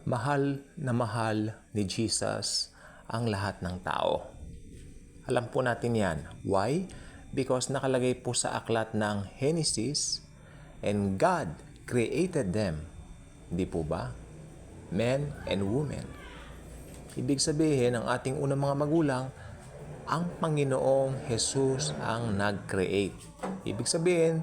mahal ni Jesus ang lahat ng tao. Alam po natin yan. Why? Because nakalagay po sa aklat ng Genesis, and God created them. Hindi po ba? Men and women. Ibig sabihin, ang ating unang mga magulang, ang Panginoong Jesus ang nag-create. Ibig sabihin,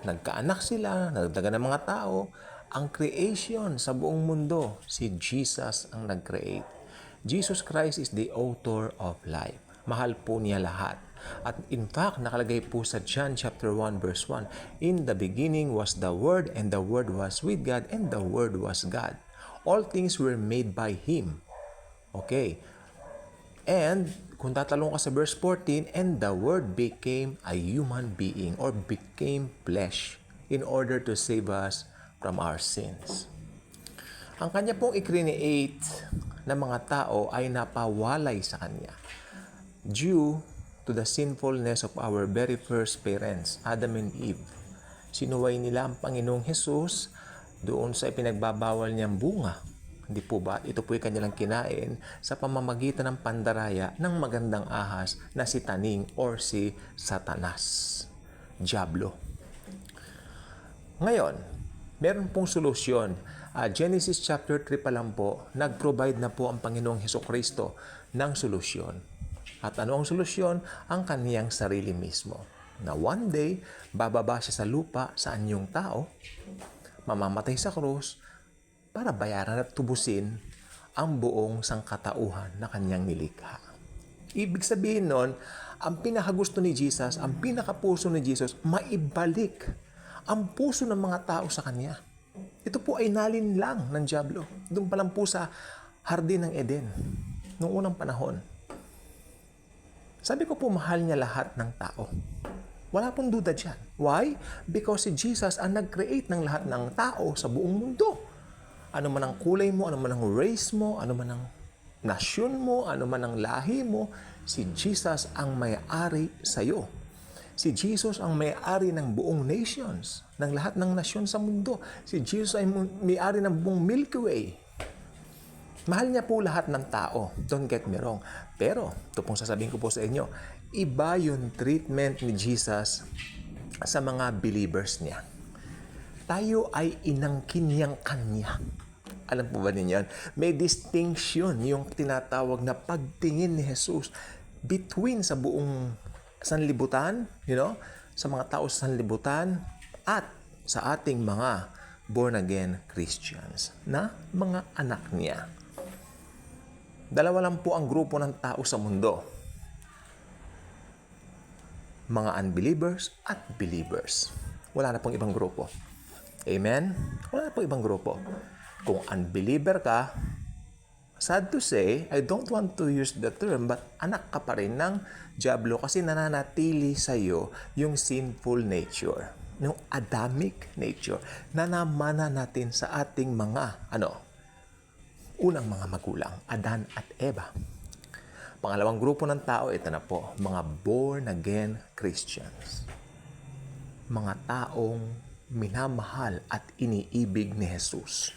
nagkaanak sila, nagdagan ng mga tao. Ang creation sa buong mundo, si Jesus ang nag-create. Jesus Christ is the author of life. Mahal po niya lahat. At in fact, nakalagay po sa John chapter 1 verse 1, in the beginning was the Word, and the Word was with God, and the Word was God. All things were made by Him. Okay. And kung tatalong ka sa verse 14, and the Word became a human being or became flesh in order to save us from our sins. Ang kanya pong i-create ng mga tao ay napawalay sa kanya due to the sinfulness of our very first parents, Adam and Eve. Sinuway nila ang Panginoong Jesus doon sa ipinagbabawal niyang bunga. Hindi po ba? Ito po'y kanilang kinain sa pamamagitan ng pandaraya ng magandang ahas na si Taning or si Satanas. Diablo. Ngayon, meron pong solusyon. Genesis chapter 3 pa lang po, nag-provide na po ang Panginoong Hesukristo ng solusyon. At ano ang solusyon? Ang kaniyang sarili mismo. Na one day, bababa siya sa lupa sa anyong tao, mamamatay sa krus, para bayaran at tubusin ang buong sangkatauhan na kanyang nilikha. Ibig sabihin nun, ang pinakagusto ni Jesus, ang pinakapuso ni Jesus, maibalik ang puso ng mga tao sa kanya. Ito po ay nalin lang ng Diablo. Doon pa lang po sa Hardin ng Eden, noong unang panahon. Sabi ko po, mahal niya lahat ng tao. Wala pong duda dyan. Why? Because si Jesus ang nag-create ng lahat ng tao sa buong mundo. Ano man ang kulay mo, ano man ang race mo, ano man ang nasyon mo, ano man ang lahi mo, si Jesus ang may-ari sa iyo. Si Jesus ang may-ari ng buong nations, ng lahat ng nasyon sa mundo. Si Jesus ay may-ari ng buong Milky Way. Mahal niya po lahat ng tao. Don't get me wrong. Pero, ito pong sasabihin ko po sa inyo, iba yung treatment ni Jesus sa mga believers niya. Tayo ay inangkin niyang kanya. Alam po ba ninyo? May distinction yung tinatawag na pagtingin ni Jesus between sa buong sanlibutan, sa mga tao sa sanlibutan at sa ating mga born-again Christians na mga anak niya. Dalawa lang po ang grupo ng tao sa mundo. Mga unbelievers at believers. Wala na pong ibang grupo. Amen? Wala na pong ibang grupo. Kung unbeliever ka, sad to say, I don't want to use the term, but anak ka pa rin ng Diablo kasi nananatili sa iyo yung sinful nature, yung Adamic nature, na namana natin sa ating mga, unang mga magulang, Adan at Eva. Pangalawang grupo ng tao, ito na po, mga born-again Christians. Mga taong minamahal at iniibig ni Jesus.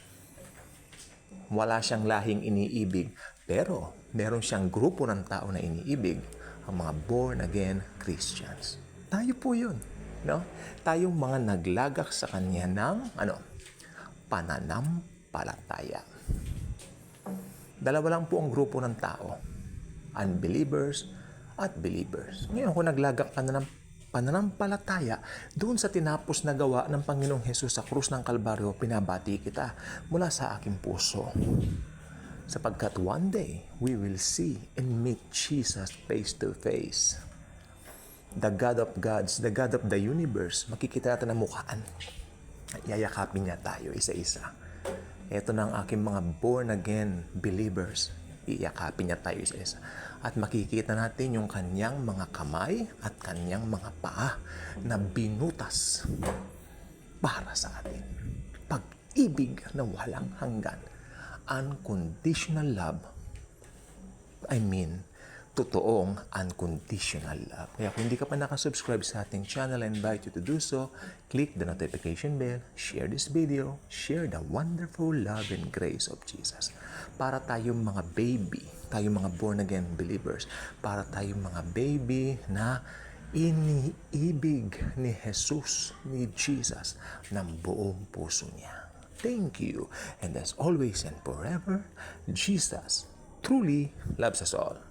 Wala siyang lahing iniibig, pero meron siyang grupo ng tao na iniibig, ang mga born-again Christians. Tayo po yun. Tayong mga naglagak sa kanya ng pananampalataya. Dalawa lang po ang grupo ng tao, unbelievers at believers. Ngayon, kung naglagak ka na ng pananampalataya, doon sa tinapos na gawa ng Panginoong Hesus sa krus ng Kalbaryo, pinabati kita mula sa aking puso. Sapagkat one day, we will see and meet Jesus face to face. The God of gods, the God of the universe, makikita natin ang mukhaan. Yayakapin niya tayo isa-isa. Ito na ang aking mga born-again believers. Iyakapin niya tayo isa-isa. At makikita natin yung kanyang mga kamay at kanyang mga paa na binutas para sa atin. Pag-ibig na walang hanggan. Unconditional love. totoong unconditional love. Kaya kung hindi ka pa nakasubscribe sa ating channel, I invite you to do so. Click the notification bell, share this video, share the wonderful love and grace of Jesus. Para tayong mga baby, tayong mga born-again believers, para tayong mga baby na iniibig ni Jesus, ni Jesus, ng buong puso niya. Thank you. And as always and forever, Jesus truly loves us all.